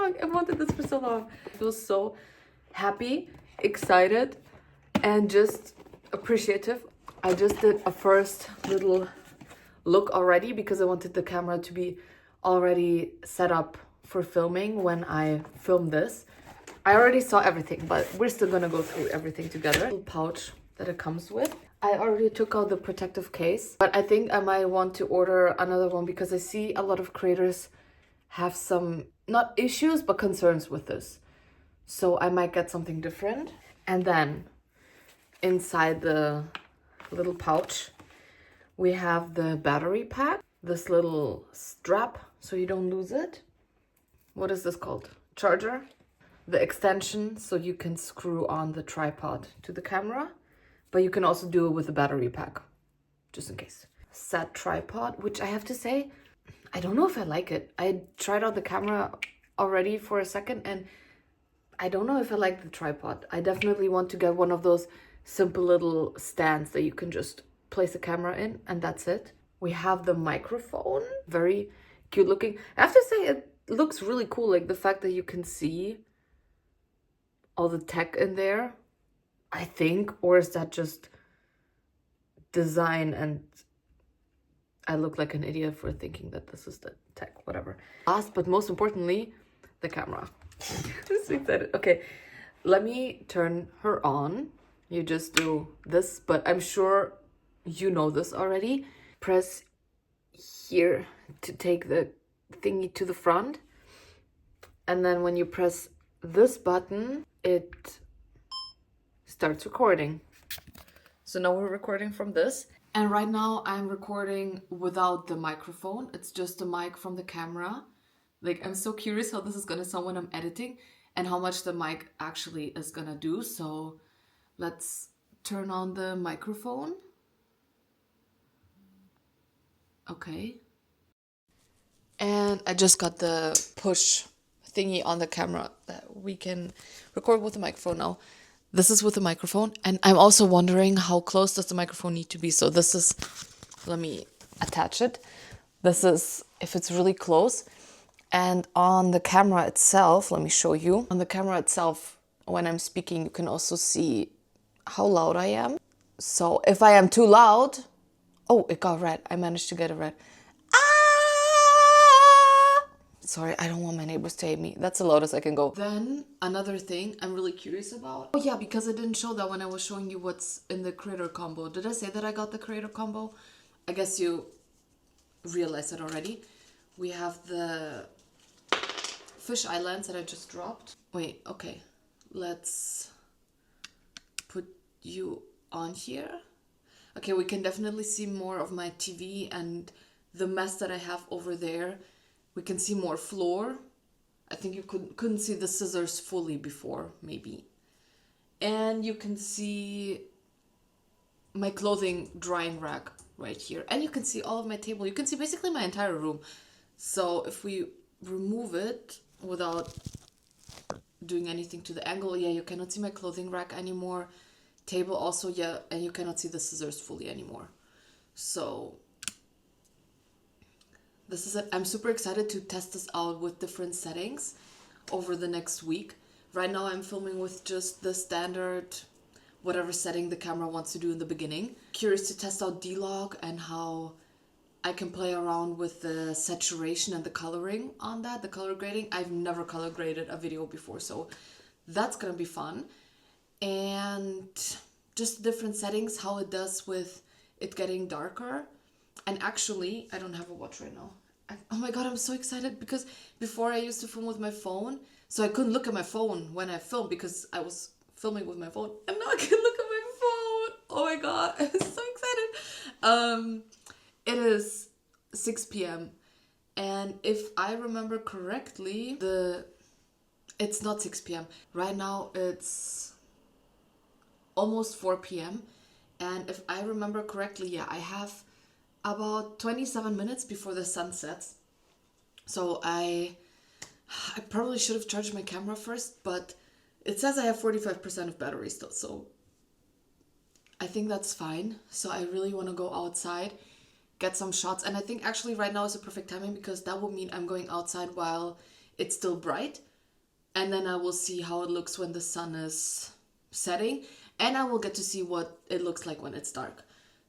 long. I wanted this for so long. I feel so happy, excited, and just appreciative. I just did a first little look already because I wanted the camera to be already set up for filming when I film this. I already saw everything, but we're still gonna go through everything together. Little pouch that it comes with. I already took out the protective case, but I think I might want to order another one because I see a lot of creators have some, not issues, but concerns with this. So I might get something different. And then inside the little pouch, we have the battery pack, this little strap so you don't lose it. What is this called? Charger. The extension so you can screw on the tripod to the camera, but you can also do it with a battery pack, just in case. Set tripod, which I have to say, I don't know if I like it. I tried out the camera already for a second and I don't know if I like the tripod. I definitely want to get one of those simple little stands that you can just place a camera in and that's it. We have the microphone, very cute looking. I have to say it looks really cool, like the fact that you can see all the tech in there, I think, or is that just design and I look like an idiot for thinking that this is the tech, whatever. Last but most importantly, the camera. I'm so excited. Okay, let me turn her on. You just do this, but I'm sure you know this already. Press here to take the thingy to the front. And then when you press this button, it starts recording. So now we're recording from this. And right now I'm recording without the microphone. It's just the mic from the camera. Like, I'm so curious how this is gonna sound when I'm editing and how much the mic actually is gonna do. So let's turn on the microphone. Okay. And I just got the push thingy on the camera that we can record with the microphone now. This is with the microphone, and I'm also wondering how close does the microphone need to be. So this is, let me attach it. This is if it's really close. And on the camera itself, let me show you. On the camera itself, when I'm speaking, you can also see how loud I am. So if I am too loud, oh, it got red. I managed to get it red. Sorry, I don't want my neighbors to hate me. That's the loudest I can go. Then another thing I'm really curious about. Oh yeah, because I didn't show that when I was showing you what's in the creator combo. Did I say that I got the creator combo? I guess you realized it already. We have the fish eye lens that I just dropped. Wait, okay. Let's put you on here. Okay, we can definitely see more of my TV and the mess that I have over there. We can see more floor. I think you couldn't see the scissors fully before, maybe. And you can see my clothing drying rack right here. And you can see all of my table. You can see basically my entire room. So if we remove it without doing anything to the angle, yeah, you cannot see my clothing rack anymore. Table also, yeah, and you cannot see the scissors fully anymore. So this is it. I'm super excited to test this out with different settings over the next week. Right now I'm filming with just the standard, whatever setting the camera wants to do in the beginning. Curious to test out D-Log and how I can play around with the saturation and the coloring on that, the color grading. I've never color graded a video before, so that's gonna be fun. And just different settings, how it does with it getting darker. And actually, I don't have a watch right now. Oh my god, I'm so excited because before I used to film with my phone, so I couldn't look at my phone when I filmed because I was filming with my phone, and now I can look at my phone. Oh my god, I'm so excited. It is 6 p.m. and if I remember correctly, it's not 6 p.m. Right now it's almost 4 p.m. and if I remember correctly, yeah, I have about 27 minutes before the sun sets. So I probably should have charged my camera first, but it says I have 45% of battery still, so I think that's fine. So I really want to go outside, get some shots, and I think actually right now is a perfect timing because that will mean I'm going outside while it's still bright. and then I will see how it looks when the sun is setting, and I will get to see what it looks like when it's dark.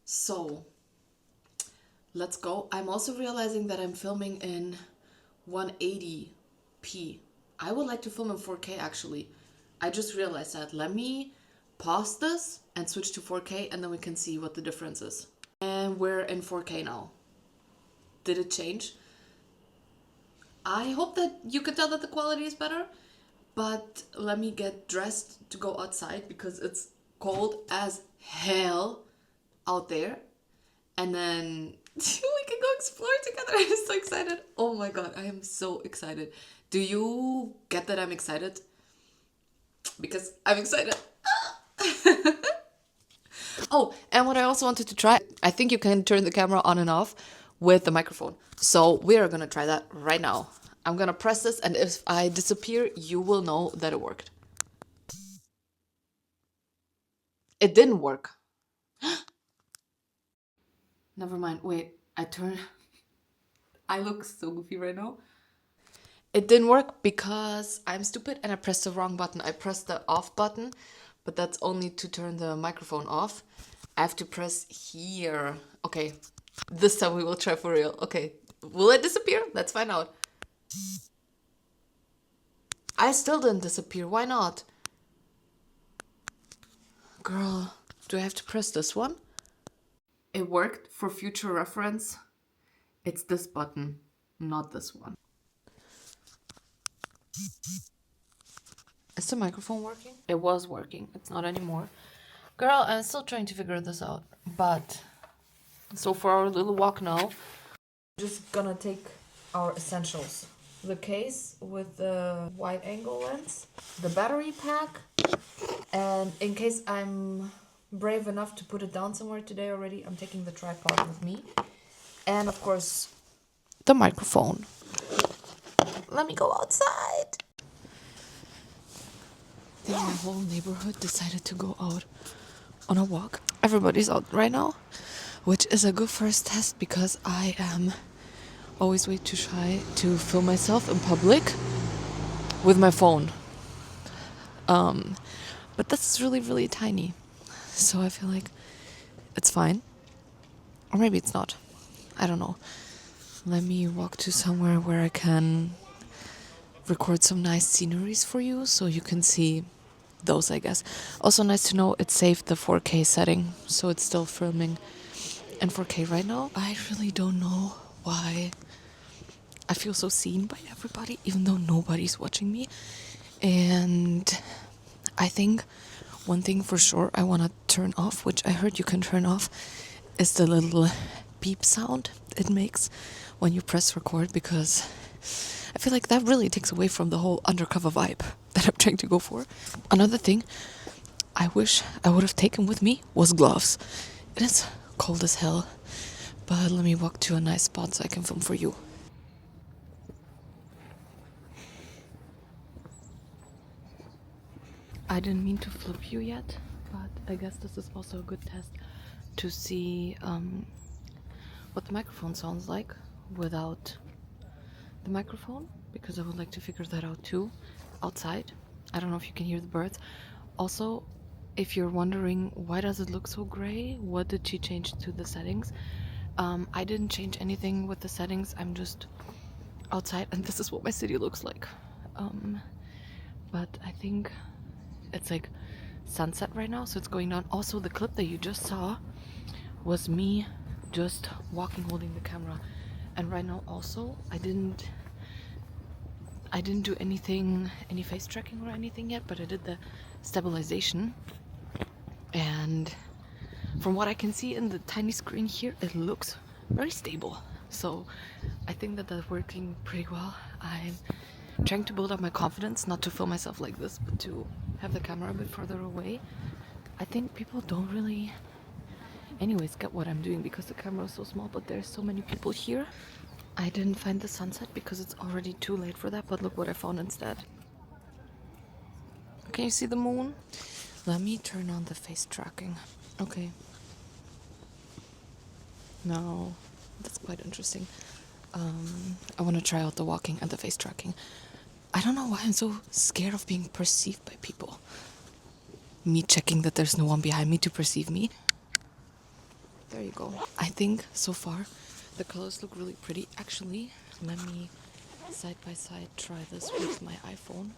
So let's go. I'm also realizing that I'm filming in 180p. I would like to film in 4K actually. I just realized that. Let me pause this and switch to 4K, and then we can see what the difference is. And we're in 4K now. Did it change? I hope that you can tell that the quality is better, but let me get dressed to go outside because it's cold as hell out there. And then we can go explore together. I'm so excited. Oh my god, I am so excited. Do you get that I'm excited? Because I'm excited. Oh, and what I also wanted to try, I think you can turn the camera on and off with the microphone. So we are gonna try that right now. I'm gonna press this, and if I disappear, you will know that it worked. It didn't work. Never mind. Wait, I look so goofy right now. It didn't work because I'm stupid and I pressed the wrong button. I pressed the off button, but that's only to turn the microphone off. I have to press here. Okay, this time we will try for real. Okay, will it disappear? Let's find out. I still didn't disappear. Why not? Girl, do I have to press this one? It worked. For future reference, it's this button, not this one. Is the microphone working? It was working. It's not anymore. Girl, I'm still trying to figure this out. But, so for our little walk now, we're just gonna take our essentials. The case with the wide angle lens, the battery pack, and in case I'm brave enough to put it down somewhere today already, I'm taking the tripod with me. And of course, the microphone. Let me go outside. I think my whole neighborhood decided to go out on a walk. Everybody's out right now, which is a good first test because I am always way too shy to film myself in public with my phone. But this is really, really tiny. So I feel like it's fine. Or maybe it's not. I don't know. Let me walk to somewhere where I can record some nice sceneries for you so you can see those, I guess. Also nice to know it saved the 4K setting, so it's still filming in 4K right now. I really don't know why I feel so seen by everybody, even though nobody's watching me. And I think one thing for sure I want to turn off, which I heard you can turn off, is the little beep sound it makes when you press record, because I feel like that really takes away from the whole undercover vibe that I'm trying to go for. Another thing I wish I would have taken with me was gloves. It is cold as hell, but let me walk to a nice spot so I can film for you. I didn't mean to flip you yet, but I guess this is also a good test to see what the microphone sounds like without the microphone, because I would like to figure that out too outside. I don't know if you can hear the birds. Also, if you're wondering why does it look so gray, what did she change to the settings? I didn't change anything with the settings. I'm just outside and this is what my city looks like. But I think it's like sunset right now, so it's going down. Also, the clip that you just saw was me just walking holding the camera, and right now also I didn't do any face tracking or anything yet, but I did the stabilization, and from what I can see in the tiny screen here, it looks very stable. So I think that that's working pretty well. I'm trying to build up my confidence, not to film myself like this, but to have the camera a bit further away. I think people don't really anyways get what I'm doing because the camera is so small, but there's so many people here. I didn't find the sunset because it's already too late for that, but look what I found instead. Can you see the moon? Let me turn on the face tracking. Okay. Now, that's quite interesting. I want to try out the walking and the face tracking. I don't know why I'm so scared of being perceived by people. Me checking that there's no one behind me to perceive me. There you go. I think so far the colors look really pretty. Actually, let me side by side try this with my iPhone.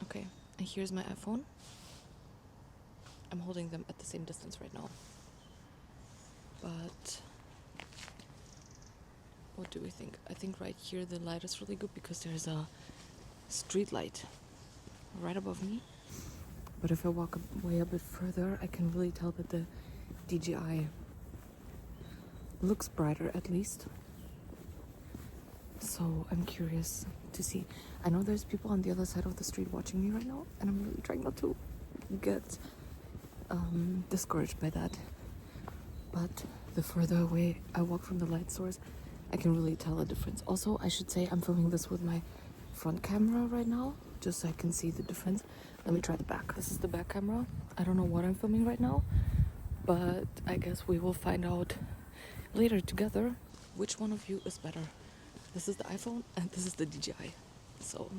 Okay, and here's my iPhone. I'm holding them at the same distance right now. But what do we think? I think right here the light is really good because there's a street light right above me. But if I walk way a bit further, I can really tell that the DJI looks brighter at least. So I'm curious to see. I know there's people on the other side of the street watching me right now, and I'm really trying not to get discouraged by that. But the further away I walk from the light source, I can really tell a difference. Also, I should say I'm filming this with my front camera right now, just so I can see the difference. Let me try the back. This is the back camera. I don't know what I'm filming right now, but I guess we will find out later together which one of you is better. This is the iPhone and this is the DJI. So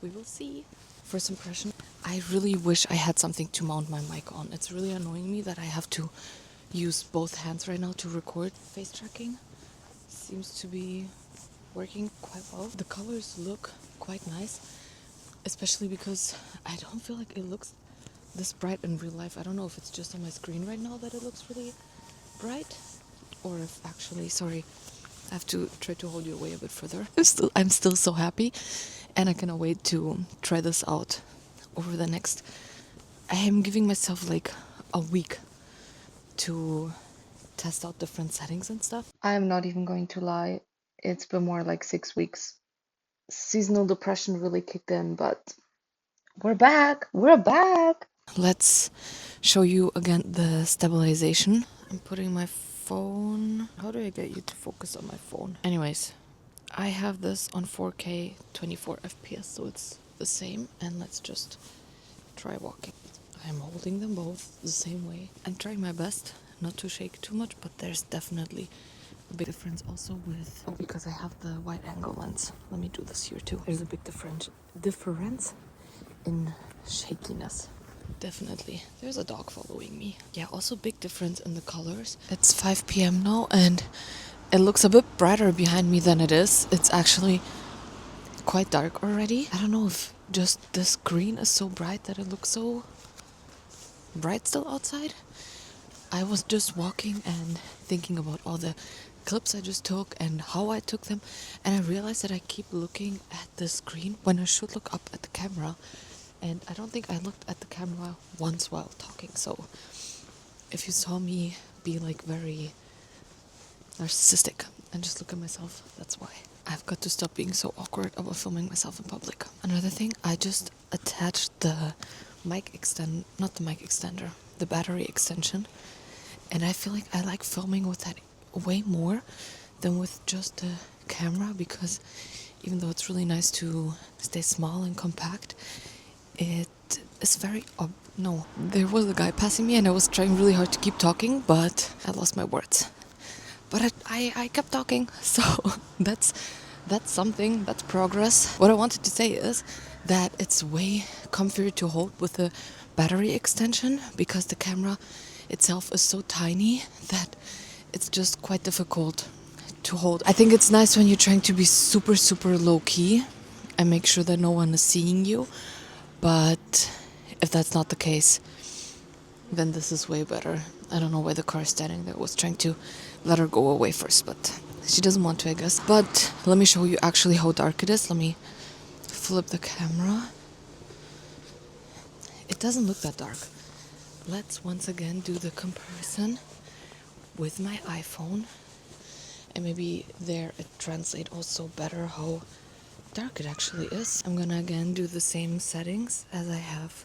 we will see. First impression, I really wish I had something to mount my mic on. It's really annoying me that I have to use both hands right now to record. Face tracking seems to be working quite well. The colors look quite nice, especially because I don't feel like it looks this bright in real life. I don't know if it's just on my screen right now that it looks really bright, or if actually, sorry, I have to try to hold you away a bit further. I'm still so happy, and I cannot wait to try this out over the next. I am giving myself like a week to test out different settings and stuff. I am not even going to lie. It's been more like 6 weeks. Seasonal depression really kicked in, but we're back. We're back. Let's show you again the stabilization. I'm putting my phone. How do I get you to focus on my phone? Anyways, I have this on 4K 24 FPS, so it's the same. And let's just try walking. I'm holding them both the same way. I'm trying my best not to shake too much, but there's definitely a big difference also with, because I have the wide angle lens. Let me do this here too. There's a big difference in shakiness. Definitely. There's a dog following me. Yeah, also big difference in the colors. It's 5 p.m. now and it looks a bit brighter behind me than it is. It's actually quite dark already. I don't know if just this green is so bright that it looks so bright still outside. I was just walking and thinking about all the clips I just took and how I took them, and I realized that I keep looking at the screen when I should look up at the camera, and I don't think I looked at the camera once while talking. So if you saw me be like very narcissistic and just look at myself, that's why. I've got to stop being so awkward about filming myself in public. Another thing, I just attached the not the mic extender, the battery extension, and I feel like I like filming with that way more than with just the camera, because even though it's really nice to stay small and compact, it is very no, there was a guy passing me and I was trying really hard to keep talking, but I lost my words. But I kept talking, so that's something, that's progress. What I wanted to say is that it's way comfier to hold with the battery extension, because the camera itself is so tiny that it's just quite difficult to hold. I think it's nice when you're trying to be super, super low key and make sure that no one is seeing you. But if that's not the case, then this is way better. I don't know why the car is standing there. I was trying to let her go away first, but she doesn't want to, I guess. But let me show you actually how dark it is. Let me flip the camera. It doesn't look that dark. Let's once again do the comparison with my iPhone. And maybe there it translates also better how dark it actually is. I'm gonna again do the same settings as I have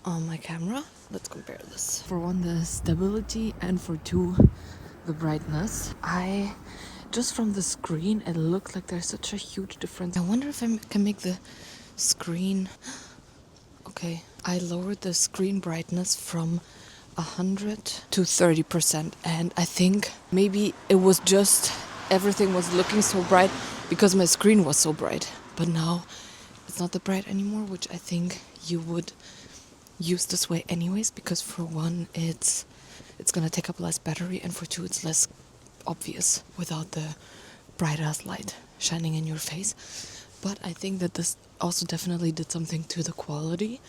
on my camera. Let's compare this. For one, the stability, and for two, the brightness. Just from the screen, it looked like there's such a huge difference. I wonder if I can make the screen. Okay, I lowered the screen brightness from 100 to 30%, and I think maybe it was just everything was looking so bright because my screen was so bright. but now it's not that bright anymore, which I think you would use this way anyways, because for one, it's gonna take up less battery, and for two, it's less obvious without the bright ass light shining in your face. But I think that this also definitely did something to the quality,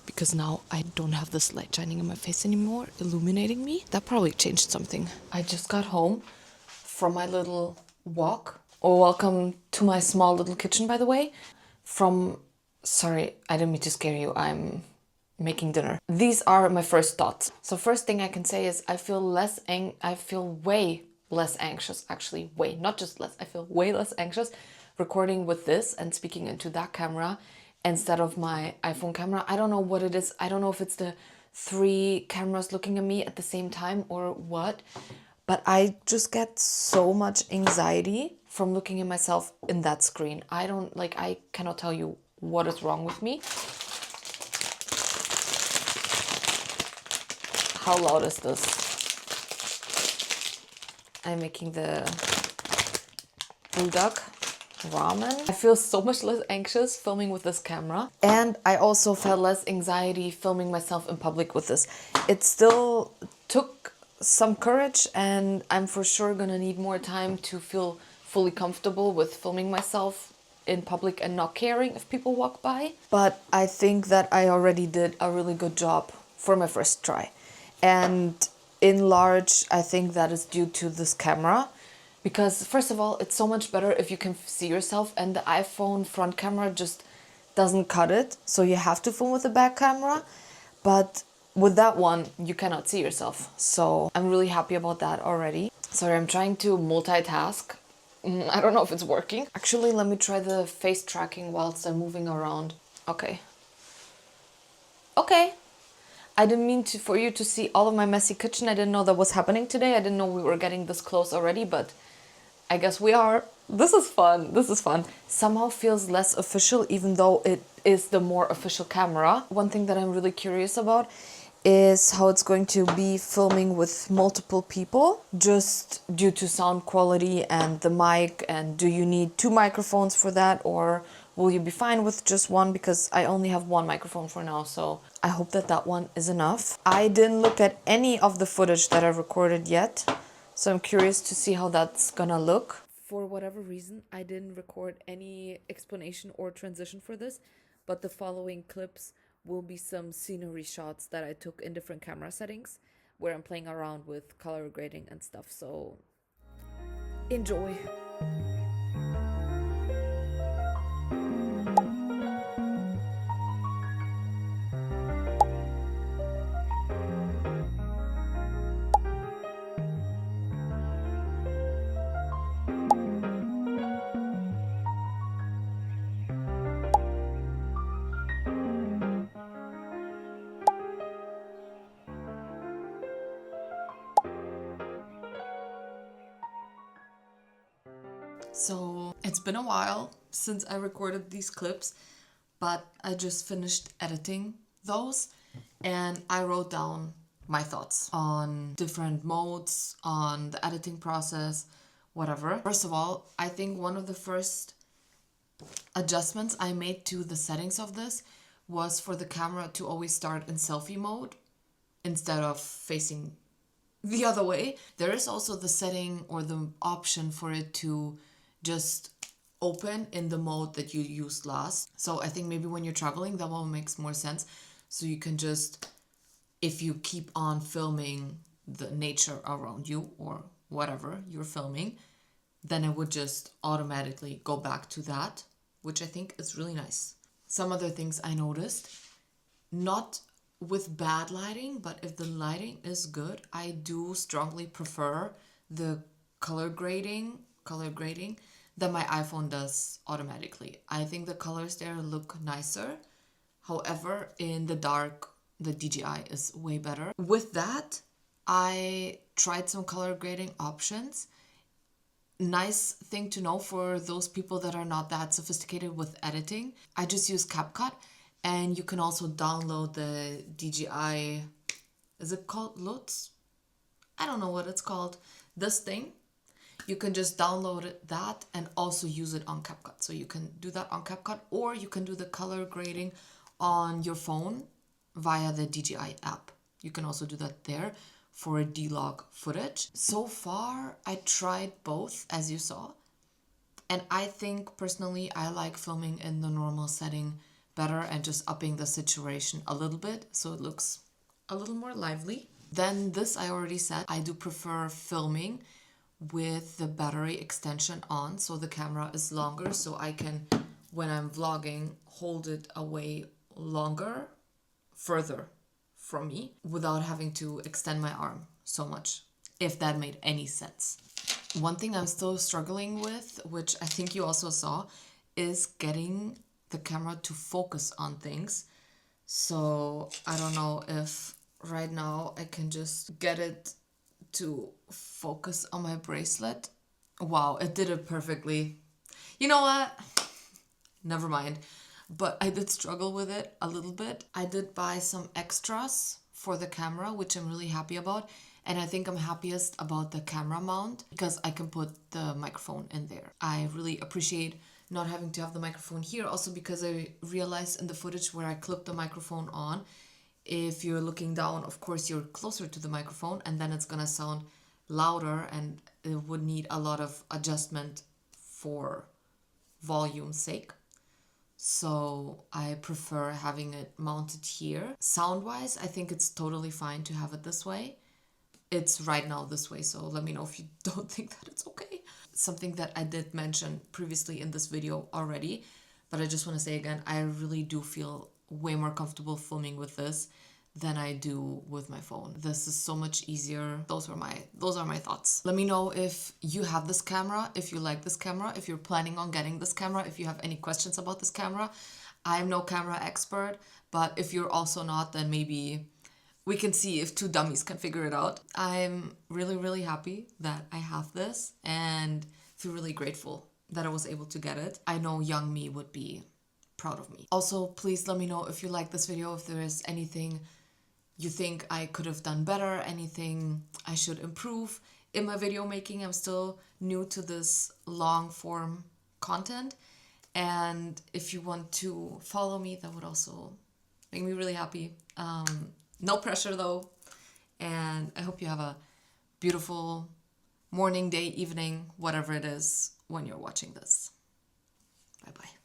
because now I don't have this light shining in my face anymore, illuminating me. That probably changed something. I just got home from my little walk. Oh, welcome to my small little kitchen, by the way. Sorry, I didn't mean to scare you. I'm making dinner. These are my first thoughts. So first thing I can say is I feel way less anxious, actually, not just less. I feel way less anxious recording with this and speaking into that camera instead of my iPhone camera. I don't know what it is. I don't know if it's the 3 cameras looking at me at the same time or what, but I just get so much anxiety from looking at myself in that screen. I cannot tell you what is wrong with me. How loud is this? I'm making the buldak ramen. I feel so much less anxious filming with this camera. And I also felt less anxiety filming myself in public with this. It still took some courage, and I'm for sure gonna need more time to feel fully comfortable with filming myself in public and not caring if people walk by. But I think that I already did a really good job for my first try. And in large, I think that is due to this camera. Because first of all, it's so much better if you can see yourself, and the iPhone front camera just doesn't cut it. So you have to film with the back camera. But with that one, you cannot see yourself. So I'm really happy about that already. Sorry, I'm trying to multitask. I don't know if it's working. Actually, let me try the face tracking whilst I'm moving around. Okay. Okay. I didn't mean for you to see all of my messy kitchen. I didn't know that was happening today. I didn't know we were getting this close already, but I guess we are. This is fun. This is fun. Somehow feels less official, even though it is the more official camera. One thing that I'm really curious about is how it's going to be filming with multiple people, just due to sound quality and the mic. And do you need 2 microphones for that, or will you be fine with just one? Because I only have 1 microphone for now, so I hope that that one is enough. I didn't look at any of the footage that I recorded yet, so I'm curious to see how that's gonna look. For whatever reason, I didn't record any explanation or transition for this, but the following clips will be some scenery shots that I took in different camera settings where I'm playing around with color grading and stuff, so enjoy. So it's been a while since I recorded these clips, but I just finished editing those, and I wrote down my thoughts on different modes, on the editing process, whatever. First of all, I think one of the first adjustments I made to the settings of this was for the camera to always start in selfie mode instead of facing the other way. There is also the setting or the option for it to just open in the mode that you used last. So I think maybe when you're traveling, that one makes more sense. So you can just, if you keep on filming the nature around you or whatever you're filming, then it would just automatically go back to that, which I think is really nice. Some other things I noticed, not with bad lighting, but if the lighting is good, I do strongly prefer the color grading that my iPhone does automatically. I think the colors there look nicer. However, in the dark, the DJI is way better. With that, I tried some color grading options. Nice thing to know for those people that are not that sophisticated with editing. I just use CapCut, and you can also download the DJI, is it called Lutz? I don't know what it's called. This thing, you can just download that and also use it on CapCut. So you can do that on CapCut, or you can do the color grading on your phone via the DJI app. You can also do that there for a D-Log footage. So far, I tried both, as you saw. And I think personally, I like filming in the normal setting better and just upping the saturation a little bit so it looks a little more lively. Then this I already said, I do prefer filming with the battery extension on, so the camera is longer, so I can, when I'm vlogging, hold it away longer, further from me, without having to extend my arm so much, if that made any sense. One thing I'm still struggling with, which I think you also saw, is getting the camera to focus on things. So I don't know if right now I can just get it to focus on my bracelet. Wow, it did it perfectly. You know what? Never mind. But I did struggle with it a little bit. I did buy some extras for the camera, which I'm really happy about. And I think I'm happiest about the camera mount because I can put the microphone in there. I really appreciate not having to have the microphone here. Also because I realized in the footage where I clipped the microphone on, if you're looking down, of course, you're closer to the microphone and then it's gonna sound louder and it would need a lot of adjustment for volume's sake. So I prefer having it mounted here. Sound-wise, I think it's totally fine to have it this way. It's right now this way, so let me know if you don't think that it's okay. Something that I did mention previously in this video already, but I just want to say again, I really do feel way more comfortable filming with this than I do with my phone. This is so much easier. Those are my thoughts. Let me know if you have this camera, if you like this camera, if you're planning on getting this camera, if you have any questions about this camera. I'm no camera expert, but if you're also not, then maybe we can see if two dummies can figure it out. I'm really, really happy that I have this and feel really grateful that I was able to get it. I know young me would be proud of me. Also, please let me know if you like this video, if there is anything you think I could have done better, anything I should improve in my video making. I'm still new to this long form content. And if you want to follow me, that would also make me really happy. No pressure though. And I hope you have a beautiful morning, day, evening, whatever it is when you're watching this. Bye bye.